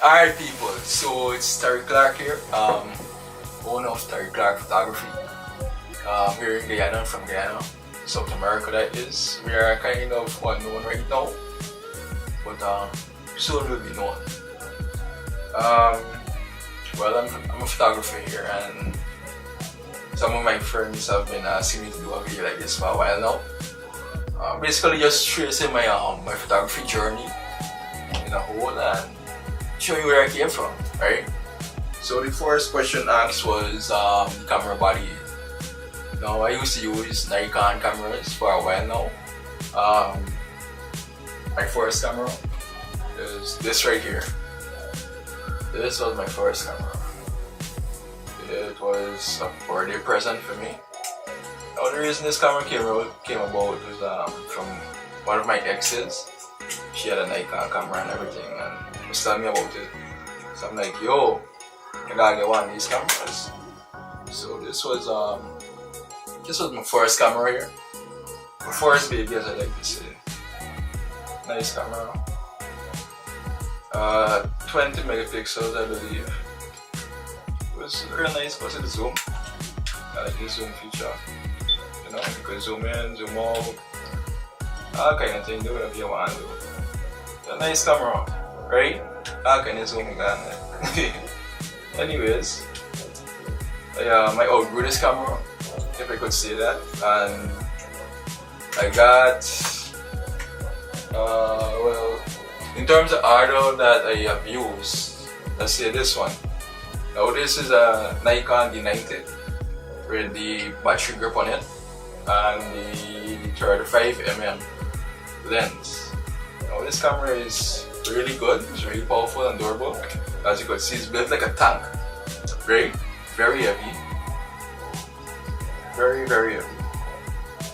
Alright people, so it's Terry Clark here, owner of Terry Clark Photography. Here in Guyana, from Guyana, South America that is. We are kind of unknown right now, but soon we'll be known. Well, I'm a photographer here, and some of my friends have been asking me to do a video like this for a while now. Basically just tracing my my photography journey in a whole and showing where I came from, right? So the first question asked was the camera body. Now I used to use Nikon cameras for a while now. My first camera is this right here. This was my first camera. It was a birthday present for me. Now the reason this camera came about was from one of my exes. She had a Nikon camera and everything, and she was telling me about it. So I'm like, yo, I gotta get one of these cameras. So this was my first camera here. My first baby, as I like to say. Nice camera. 20 megapixels, I believe. It was very nice because of the zoom. I like the zoom feature. You know, you can zoom in, zoom out, all kind of thing, do whatever you want to do. It's a nice camera, right? All kind of zoom you got there. Anyways, I outgrew this camera, if I could say that, and I got, well, in terms of hardware that I have used, let's say this one. Now this is a Nikon D90 with the battery grip on it and the 35mm lens. Now this camera is really good, it's really powerful and durable. As you can see, it's built like a tank, right? Very heavy. Very, very heavy.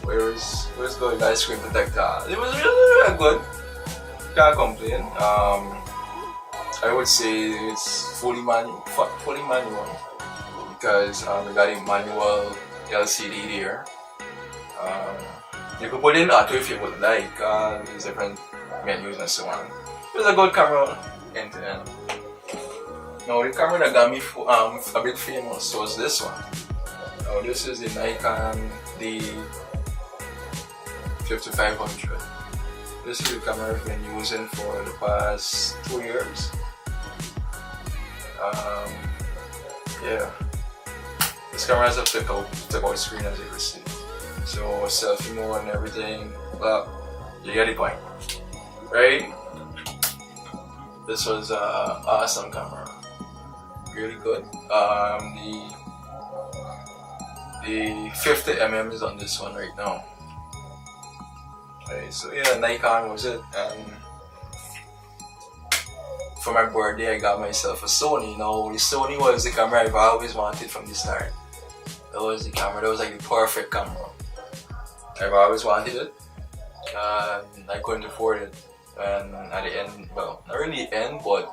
Where's the screen protector? It was really good. Can't complain. I would say it's fully manual because we got a manual LCD there. You could put in auto if you would like. There's different menus and so on. It's a good camera end to end. Now the camera that got me a bit famous was this one. Now this is the Nikon D5500. This is the camera I've been using for the past 2 years. Yeah. This camera has a flip out screen, as you can see. So selfie mode and everything. Well, you get the point, right? This was an awesome camera. Really good. The 50mm is on this one right now. Right, so yeah, Nikon was it, and for my birthday I got myself a Sony. Now the Sony was the camera I've always wanted from the start. That was the camera, that was like the perfect camera. I've always wanted it, and I couldn't afford it. And at the end, well, not really the end, but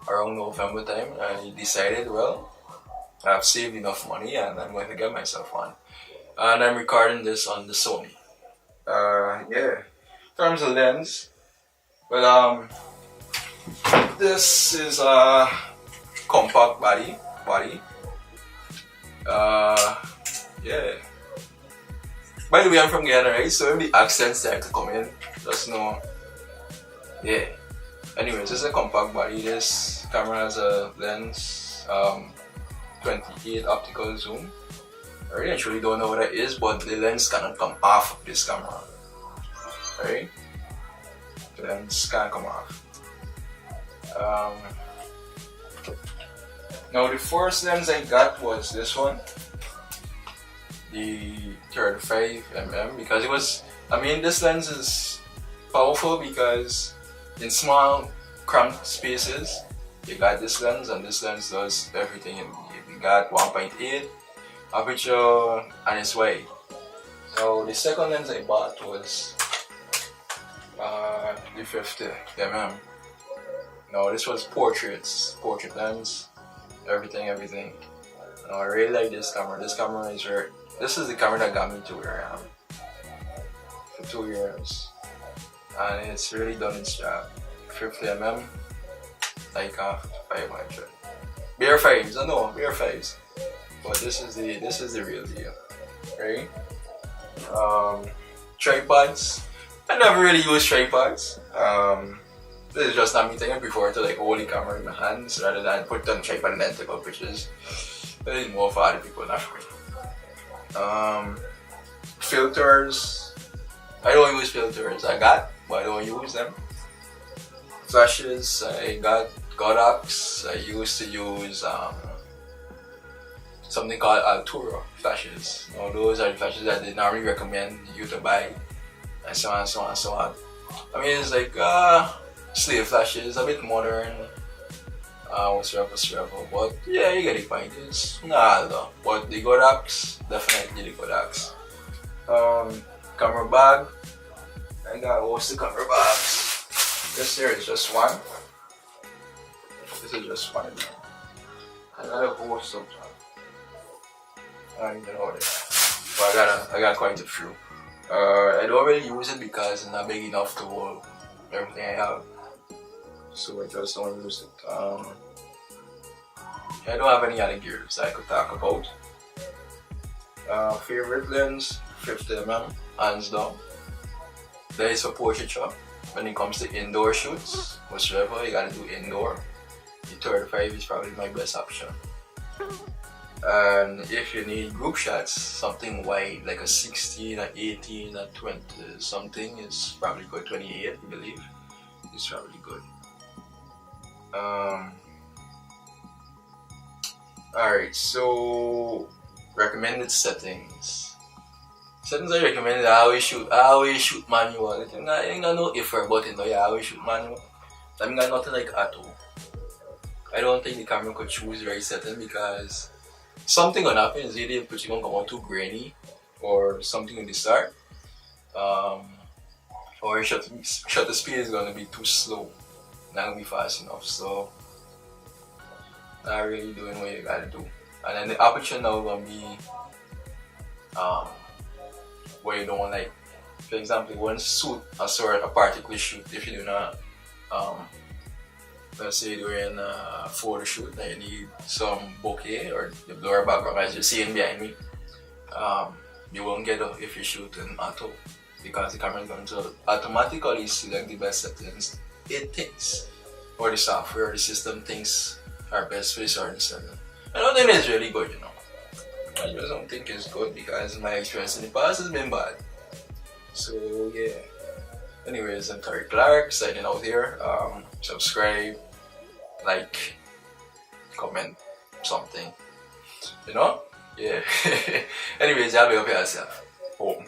around November time, I decided, well, I've saved enough money and I'm going to get myself one. And I'm recording this on the Sony. Yeah. In terms of lens, well, this is a compact body. Yeah. By the way, I'm from Guyana, right? So if the accents start to come in, just know. Yeah. Anyways, this is a compact body. This camera has a lens, 28 optical zoom. I really actually don't know what that is, but the lens cannot come off of this camera. Right? The lens can't come off. Now the first lens I got was this one, the 35mm, because it was, I mean, this lens is powerful because in small cramped spaces you got this lens, and this lens does everything. You got 1.8 aperture and it's wide. So the second lens I bought was the 50mm. Now this was portrait lens, everything. Now I really like this camera. This camera is rare. This is the camera that got me to where I am for 2 years, and it's really done its job. 50mm, like 500. Bare fives, I know, bare fives. But this is the real deal, right? Tripods. I never really use tripods. This is just not me thing. I prefer to like hold the camera in my hands rather than put it on tripod and then take up pictures. That is more for other people, not for me. Filters. I don't use filters. I got, but I don't use them. Flashes. I got Godox. I used to use something called Altura flashes. You know, those are the flashes that they normally recommend you to buy, and so on, so on, so on. I mean, it's like slave flashes, a bit modern. Whatsoever. But yeah, you get the point. It's not though. But the Godox, definitely the Godox. Camera bag. I got most of the camera bags. This here is just one. This is just one. Another host of them. I don't even know what it is. But I got quite a few. I don't really use it because it's not big enough to hold everything I have. So I just don't use it. I don't have any other gears I could talk about. Favorite lens, 50mm, hands down. There is a portraiture when it comes to indoor shoots. Whatsoever you gotta do indoor. The 35 is probably my best option. And if you need group shots, something wide like a 16, a 18, a 20 something is probably good. 28 I believe is probably good. Alright, so recommended settings. Settings I recommend, I always shoot manual. I ain't got no if or button, but yeah, I always shoot manual. I ain't got nothing like auto. I don't think the camera could choose the right setting because something gonna happen is either the picture gonna come out too grainy or something in the start. Or shutter speed is gonna be too slow. Not gonna be fast enough. So not really doing what you gotta do. And then the aperture now gonna be where you don't like, for example, you want to shoot a particular shoot. If you're doing let's say you're doing a photo shoot and you need some bokeh or the blur background as you're seeing behind me, you won't get it if you shoot in auto because the camera is going to automatically select the best settings it thinks, or the software or the system thinks are best for a certain setting. I don't think it's really good, you know. I just don't think it's good because my experience in the past has been bad. So yeah. Anyways, I'm Terry Clark signing out here. Subscribe, like, comment, something. You know? Yeah. Anyways, y'all be up yourself. Home.